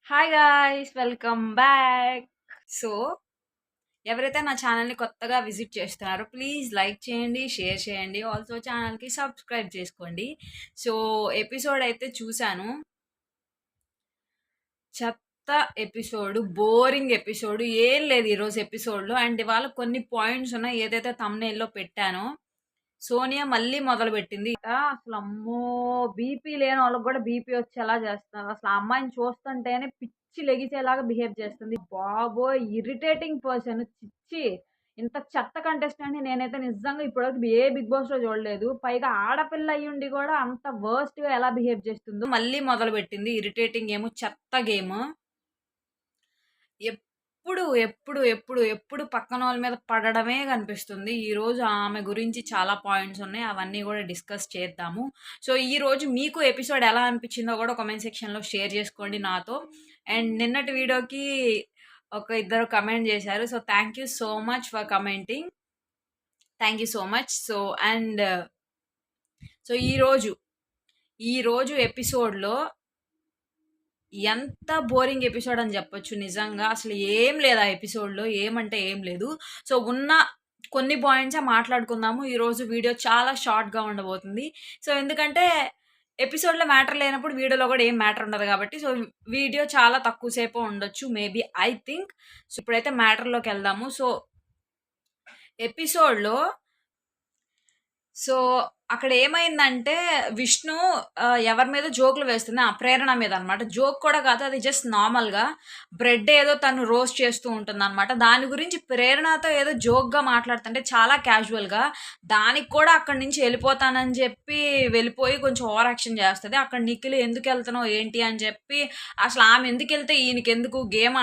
Hi guys! Welcome back. So, ఎవరైతే నా ఛానల్‌ని కొత్తగా విజిట్ చేస్తున్నారో ప్లీజ్ లైక్ చేయండి, షేర్ చేయండి. ఆల్సో ఛానల్‌కి సబ్స్క్రైబ్ చేసుకోండి. సో, ఎపిసోడ్ అయితే చూసాను. చెత్త ఎపిసోడ్, బోరింగ్ ఎపిసోడ్ ఏం లేదు ఈరోజు ఎపిసోడ్‌లో. అండ్ ఇవాళ కొన్ని పాయింట్స్ ఉన్నాయి ఏదైతే థంబ్‌నెయిల్‌లో పెట్టానో. సోనియా మళ్ళీ మొదలుపెట్టింది. అసలు అమ్మో! బీపీ లేని వాళ్ళకి కూడా బీపీ వచ్చేలా చేస్తున్నారు. అసలు ఆ అమ్మాయిని చూస్తుంటేనే పిచ్చి లెగిసేలాగా బిహేవ్ చేస్తుంది. బాబోయ్! Irritating person. ఛీ! ఇంత చెత్త కంటెస్టెంట్‌ని నేనైతే నిజంగా ఇప్పటివరకు ఏ బిగ్ బాస్‌లో చూడలేదు. పైగా ఆడపిల్ల అయ్యుండి కూడా అంత వర్స్ట్‌గా ఎలా బిహేవ్ చేస్తుందో మళ్ళీ మొదలుపెట్టింది. ఇరిటేటింగ్ గేమ్, చెత్త గేమ్. ఎప్పుడు పక్కనోళ్ళ మీద పడడమే కనిపిస్తుంది. ఈరోజు ఆమె గురించి చాలా పాయింట్స్ ఉన్నాయి. అవన్నీ గూడా డిస్కస్ చేద్దాము. సో, ఈరోజు మీకు ఎపిసోడ్ ఎలా అనిపించిందో గూడా కామెంట్ సెక్షన్‌లో షేర్ చేసుకోండి నాతో. అండ్ నిన్నటి వీడియోకి ఒక ఇద్దరు కమెంట్ చేశారు. So, thank you so much for commenting. Thank you so much. So, ఈరోజు ఎపిసోడ్‌లో ఎంత బోరింగ్ ఎపిసోడ్ అని చెప్పొచ్చు నిజంగా. అసలు ఏం లేదు ఆ ఎపిసోడ్‌లో. ఏమంటే ఏం లేదు. సో, ఉన్న కొన్ని పాయింట్సే మాట్లాడుకుందాము. ఈరోజు వీడియో చాలా షార్ట్‌గా ఉండబోతుంది. సో, ఎందుకంటే ఎపిసోడ్‌లో మ్యాటర్ లేనప్పుడు వీడియోలో కూడా ఏం మ్యాటర్ ఉండదు కాబట్టి సో, వీడియో చాలా తక్కువ సేపు ఉండొచ్చు. Maybe I think. సో, ఇప్పుడైతే మ్యాటర్‌లోకెళ్దాము. సో, ఎపిసోడ్‌లో సో, అక్కడేమైందంటే విష్ణు ఎవరి మీదో జోకులు వేస్తుంది. ప్రేరణ మీద అనమాట. జోక్ కూడా కాదు. అది జస్ట్ నార్మల్‌గా బ్రెడ్ ఏదో తను రోస్ట్ చేస్తూ ఉంటుందనమాట. దాని గురించి ప్రేరణతో ఏదో జోక్‌గా మాట్లాడుతుంటే చాలా క్యాజువల్‌గా దానికి కూడా అక్కడి నుంచి ఎళ్ళిపోతానని చెప్పి వెళ్ళిపోయి కొంచెం ఓవర్ యాక్షన్ చేస్తది. అక్కడ నిఖిల్ ఎందుకెళ్తున్నావు ఏంటి అని చెప్పి అసలు ఆమె ఎందుకెళ్తే ఈయనకెందుకు గేమ్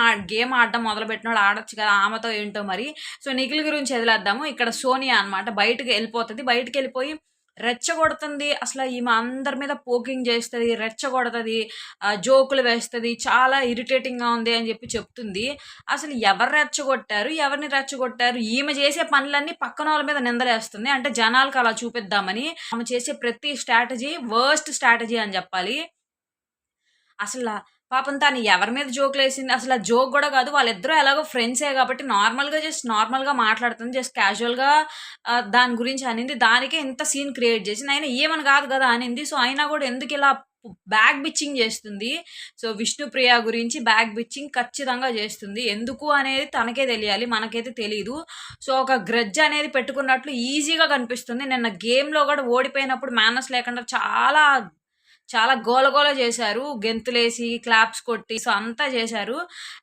ఆడడం మొదలుపెట్టినోడు ఆడొచ్చు కదా! ఆమెతో ఏంటో మరి. సో, నిఖిల్ గురించి వదిలేద్దాము. ఇక్కడ సోనియా అనమాట. బయటికెళ్ళిపోతది. బయటికెళ్ళిపోయి రెచ్చగొడుతుంది. అసల ఈమె అందరి మీద పోకింగ్ చేస్తది. రెచ్చగొడతది. జోకులు వేస్తది. చాలా ఇరిటేటింగ్‌గా ఉంది అని చెప్పి చెప్తుంది. అసలు ఎవరు రెచ్చగొట్టారు? ఎవరిని రెచ్చగొట్టారు? ఈమె చేసే పనులన్నీ పక్కనోళ్ళ మీద నిందలేస్తుంది. అంటే జనాలకి అలా చూపిద్దామని. ఆమె చేసే ప్రతి స్ట్రాటజీ వర్స్ట్ స్ట్రాటజీ అని చెప్పాలి. అసల పాపం తను ఎవరి మీద జోకులేసింది అసల జోక్ గూడా గాదు. వాళ్ళిద్దరూ ఎలాగో ఫ్రెండ్సే గాబట్టి నార్మల్‌గా మాట్లాడుతుంది. జస్ట్ క్యాజువల్‌గా దాని గురించి అనింది. దానికే ఇంత సీన్ క్రియేట్ జేసింది. అయినా ఏమని గాదు గదా! అనింది. సో, అయినా గూడా ఎందుకిలా బ్యాక్ బిచ్చింగ్ జేస్తుంది. సో, విష్ణుప్రియ గురించి బ్యాక్ బిచ్చింగ్ ఖచ్చితంగా జేస్తుంది. ఎందుకు అనేది తనకే తెలియాలి. మనకైతే తెలీదు. సో, ఒక గ్రడ్జ్ అనేది పెట్టుకున్నట్లు ఈజీగా కనిపిస్తుంది. నిన్న గేమ్‌లో గూడా ఓడిపోయినప్పుడు మేనర్స్ లేకుండా చాలా చాలా గోలగోల చేశారు. గెంతులేసి, క్లాప్స్ కొట్టి సో, అంతా చేశారు.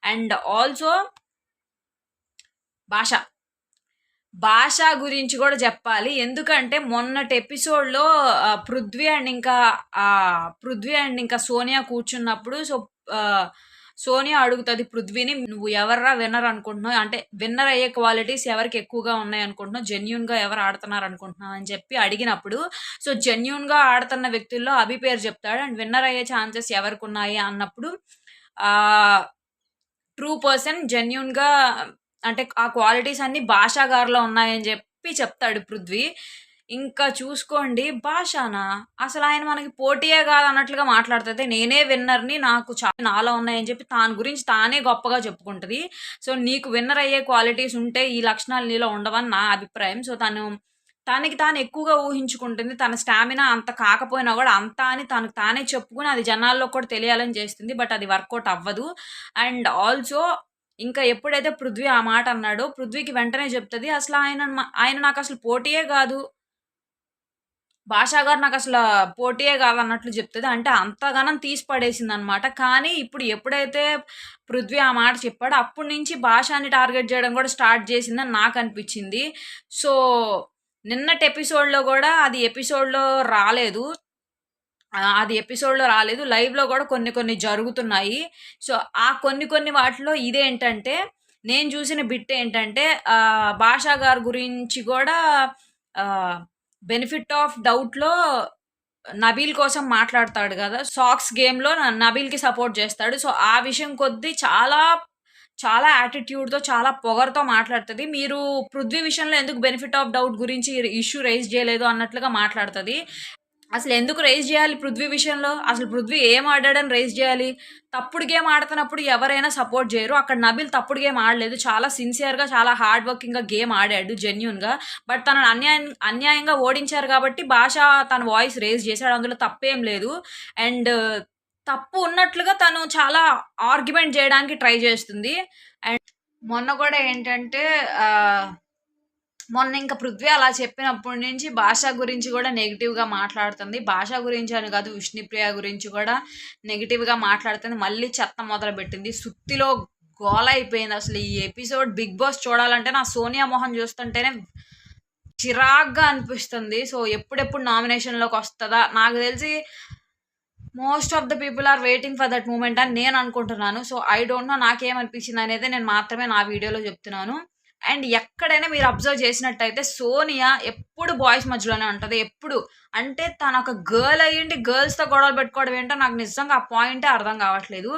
అండ్ ఆల్సో భాష. భాష గురించి గూడా జెప్పాలి. ఎందుకంటే మొన్నటి ఎపిసోడ్‌లో పృథ్వీ అండ్ ఇంకా సోనియా కూర్చున్నప్పుడు ఆహ్, సోనియా అడుగుతది పృథ్వీని, "నువ్వు ఎవర్రా విన్నర్ అనుకుంటున్నావు? అంటే విన్నర్ అయ్యే క్వాలిటీస్ ఎవరికి ఎక్కువగా ఉన్నాయనుకుంటున్నావు? జెన్యూన్‌గా ఎవరు ఆడుతున్నారనుకుంటున్నావు?" అని చెప్పి అడిగినప్పుడు, సో, జెన్యూన్‌గా ఆడుతున్న వ్యక్తుల్లో అభి పేరు చెప్తాడు. అండ్ విన్నర్ అయ్యే ఛాన్సెస్ ఎవరికున్నాయి అన్నప్పుడు ఆహ్, ట్రూ పర్సన్ జెన్యూన్‌గా అంటే ఆ క్వాలిటీస్ అన్నీ భాషా గారిలో ఉన్నాయని జెప్పి చెప్తాడు పృథ్వీ. ఇంకా చూసుకోండి భాషనా అసలాయన మనకి పోటీయే గాదన్నట్లుగా మాట్లాడుతది. నేనే విన్నర్‌ని నాలో ఉన్నాయని చెప్పి తాని గురించి తానే గొప్పగా చెప్పుకుంటది. సో, నీకు విన్నర్ అయ్యే క్వాలిటీస్ ఉంటే ఈ లక్షణాలు నీలో ఉండవని నా అభిప్రాయం. సో, తనకి తాను ఎక్కువగా ఊహించుకుంటుంది. తన స్టామినా అంత కాకపోయినా గూడా అంతా అని తనకు తానే చెప్పుకొని అది జనాల్లో కూడా తెలియాలని చేస్తుంది. బట్ అది వర్కౌట్ అవ్వదు. అండ్ ఆల్సో ఇంకా ఎప్పుడైతే పృథ్వీ ఆ మాట అన్నాడో, పృథ్వీకి వెంటనే చెప్తది. ఆయన నాకసలు పోటీయే గాదు. భాషా గారు నాకసల పోటీయే కాదన్నట్లు చెప్తది. అంటే అంతగనం తీసి పడేసిందనమాట. కానీ ఇప్పుడు ఎప్పుడైతే పృథ్వీ ఆ మాట చెప్పాడో అప్పటి నుంచి భాషని టార్గెట్ చేయడం కూడా స్టార్ట్ చేసిందని నాకనిపిచ్చింది. సో, నిన్నటి ఎపిసోడ్‌లో గూడా అది ఎపిసోడ్‌లో రాలేదు. అది ఎపిసోడ్‌లో రాలేదు. లైవ్‌లో గూడా కొన్ని కొన్ని జరుగుతున్నాయి. సో, ఆ కొన్ని వాటిలో ఇదేంటంటే, నేను చూసిన బిట్ ఏంటంటే భాషా గారి గురించి గూడా ఆహ్, బెనిఫిట్ ఆఫ్ డౌట్‌లో నబీల్ కోసం మాట్లాడతాడు గదా! సాక్స్ గేమ్‌లో నబీల్‌కి సపోర్ట్ చేస్తాడు. సో, ఆ విషయం కొద్దీ చాలా యాటిట్యూడ్‌తో, చాలా పొగరుతో మాట్లాడుతది. మీరు పృథ్వీ విషయంలో ఎందుకు బెనిఫిట్ ఆఫ్ డౌట్ గురించి ఇష్యూ రైజ్ జేయలేదు అన్నట్లుగా మాట్లాడుతది. అసలు ఎందుకు రైజ్ చేయాలి పృథ్వీ విషయంలో? అసలు పృథ్వీ ఏం ఆడాడని రైజ్ చేయాలి? తప్పుడు గేమ్ ఆడుతున్నప్పుడు ఎవరైనా సపోర్ట్ చేయరు. అక్కడ నబిల్ తప్పుడు గేమ్ ఆడలేదు. చాలా సిన్సియర్‌గా, చాలా హార్డ్ వర్కింగ్‌గా గేమ్ ఆడాడు జెన్యూన్‌గా. బట్ తనని అన్యాయంగా ఓడించారు కాబట్టి భాష తన వాయిస్ రైజ్ చేశాడు. అందులో తప్పేం లేదు. అండ్ తప్పు ఉన్నట్లుగా తను చాలా ఆర్గ్యుమెంట్ చేయడానికి ట్రై చేస్తుంది. అండ్ మొన్న కూడా ఏంటంటే మొన్న ఇంక పృథ్వీ అలా చెప్పినప్పటి నుంచి భాష గురించి కూడా నెగెటివ్‌గా మాట్లాడుతుంది. భాష గురించి అని కాదు, విష్ణుప్రియ గురించి కూడా నెగెటివ్‌గా మాట్లాడుతుంది. మళ్ళీ చెత్త మొదలుపెట్టింది. సుత్తిలో గోల అయిపోయింది. అసలు ఈ ఎపిసోడ్ 'బిగ్ బాస్' చూడాలంటే నా సోనియా మొహం చూస్తుంటేనే చిరాగ్గా అనిపిస్తుంది. సో, ఎప్పుడెప్పుడు నామినేషన్‌లోకి వస్తదా? నాకు తెలిసి most of the people are waiting for that moment అని నేను అనుకుంటున్నాను. సో, ఐ డోంట్ నో నాకేమనిపించింది అనేది నేను మాత్రమే నా వీడియోలో చెప్తున్నాను. అండ్ ఎక్కడైనా మీరు అబ్జర్వ్ చేసినట్టయితే సోనియా ఎప్పుడు బాయ్స్ మధ్యలోనే ఉంటది. ఎప్పుడు. అంటే తనొక గర్ల్ అయ్యుండి గర్ల్స్‌తో గొడవలు పెట్టుకోవడం ఏంటో నాకు నిజంగా ఆ పాయింటే అర్థం కావట్లేదు.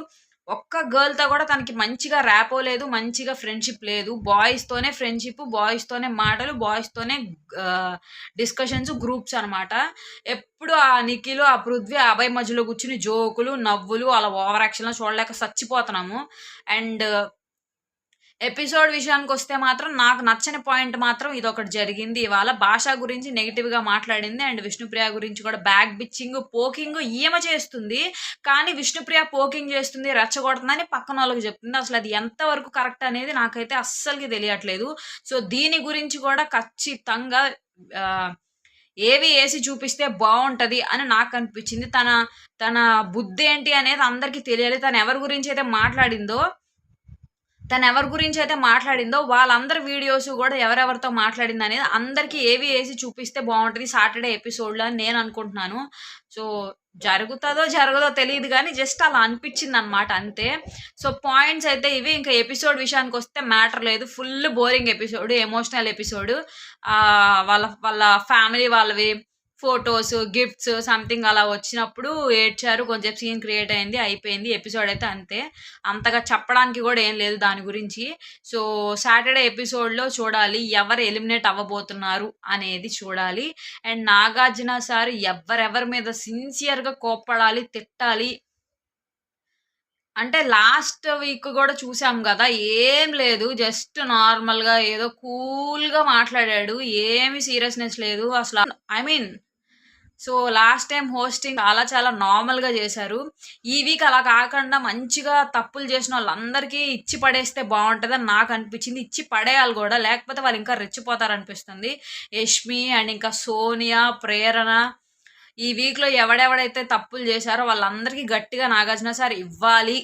ఒక్క గర్ల్‌తో కూడా తనకి మంచిగా ర్యాపో లేదు. మంచిగా ఫ్రెండ్‌షిప్ లేదు. బాయ్స్‌తోనే ఫ్రెండ్‌షిప్, బాయ్స్‌తోనే మాటలు, బాయ్స్‌తోనే డిస్కషన్స్, గ్రూప్స్ అనమాట. ఎప్పుడు ఆ నిఖిలు, ఆ పృథ్వీ, ఆ అభయ్ మధ్యలో కూర్చొని జోకులు, నవ్వులు అలా ఓవర్ యాక్షన్‌లో చూడలేక సచ్చిపోతున్నాము. అండ్ ఎపిసోడ్ విషయానికొస్తే మాత్రం నాకు నచ్చని పాయింట్ మాత్రం ఇదొకటి జరిగింది ఇవాళ. భాష గురించి నెగెటివ్‌గా మాట్లాడింది. అండ్ విష్ణుప్రియ గురించి కూడా బ్యాక్ బిచ్చింగ్, పోకింగ్ ఈమె చేస్తుంది. కానీ విష్ణుప్రియ పోకింగ్ చేస్తుంది, రెచ్చగొడుతుందని పక్కనోళ్ళకి చెప్తుంది. అసలది ఎంతవరకు కరెక్ట్ అనేది నాకైతే అస్సలకి తెలియట్లేదు. సో, దీని గురించి కూడా ఖచ్చితంగా ఆహ్, ఏవి ఏసి చూపిస్తే బావుంటది అని నాకనిపిచ్చింది. తన తన బుద్ధేంటి అనేది అందరికీ తెలియాలి. తను ఎవరి గురించైతే మాట్లాడిందో తనెవరి గురించైతే మాట్లాడిందో వాళ్ళందరి వీడియోస్ గూడా ఎవరెవరితో మాట్లాడిందనేది అందరికి ఏవి ఏసి చూపిస్తే బావుంటది సాటర్‌డే ఎపిసోడ్‌లో అని నేననుకుంటున్నాను. సో, జరుగుతదో, జరగదో తెలీదు గానీ జస్ట్ అలా అనిపిచ్చిందనమాట అంతే. సో, పాయింట్స్ అయితే ఇవి. ఇంకా ఎపిసోడ్ విషయానికొస్తే మ్యాటర్ లేదు. Full boring episode. Emotional episode. వాళ్ళ వాళ్ళ ఫ్యామిలీ వాళ్ళవి ఫోటోస్, గిఫ్ట్స్ సంథింగ్ అలా వచ్చినప్పుడు ఏడ్చారు. కొంచెం సీన్ క్రియేట్ అయింది. అయిపోయింది. ఎపిసోడ్ అయితే అంతే. అంతగా చెప్పడానికి గూడా ఏం లేదు దాని గురించి. సో, సాటర్‌డే ఎపిసోడ్‌లో చూడాలి. ఎవరు ఎలిమినేట్ అవ్వబోతున్నారు అనేది చూడాలి. అండ్ నాగార్జున సార్ ఎవ్వరెవరి మీద సిన్సియర్‌గా కోప్పడాలి, తిట్టాలి. అంటే లాస్ట్ వీక్ గూడా చూసాం గదా! ఏం లేదు. జస్ట్ నార్మల్‌గా ఏదో కూల్‌గా మాట్లాడాడు. ఏమి సీరియస్‌నెస్ లేదు. అసల I mean so, last time hosting చాలా చాలా నార్మల్‌గా జేశారు. ఈ వీక్ అలా కాకుండా మంచిగా తప్పులు చేసినోళ్ళందరికీ ఇచ్చి పడేస్తే బావుంటదని నాకనిపిచ్చింది. ఇచ్చి పడేయాలి గూడా. లేకపోతే వాళ్ళు ఇంకా రెచ్చిపోతారనిపిస్తుంది. యష్మి అండ్ ఇంకా సోనియా, ప్రేరణ ఈ వీక్‌లో ఎవడెవడైతే తప్పులు జేశారో వాళ్ళందరికీ గట్టిగా నాగార్జున సార్ ఇవ్వాలి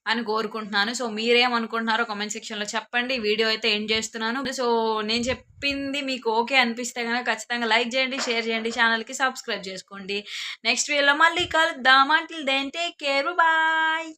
అని కోరుకుంటున్నాను. సో, మీరేమనుకుంటున్నారో కామెంట్ సెక్షన్‌లో చెప్పండి. వీడియో అయితే ఎండ్ చేస్తున్నాను. సో, నేను చెప్పింది మీకు ఓకే అనిపిస్తే గనక ఖచ్చితంగా లైక్ చేయండి, షేర్ చేయండి, ఛానెల్‌కి సబ్స్క్రైబ్ చేసుకోండి. నెక్స్ట్ వీడియోలో మళ్ళీ కలుద్దాం. Until then take care. Bye.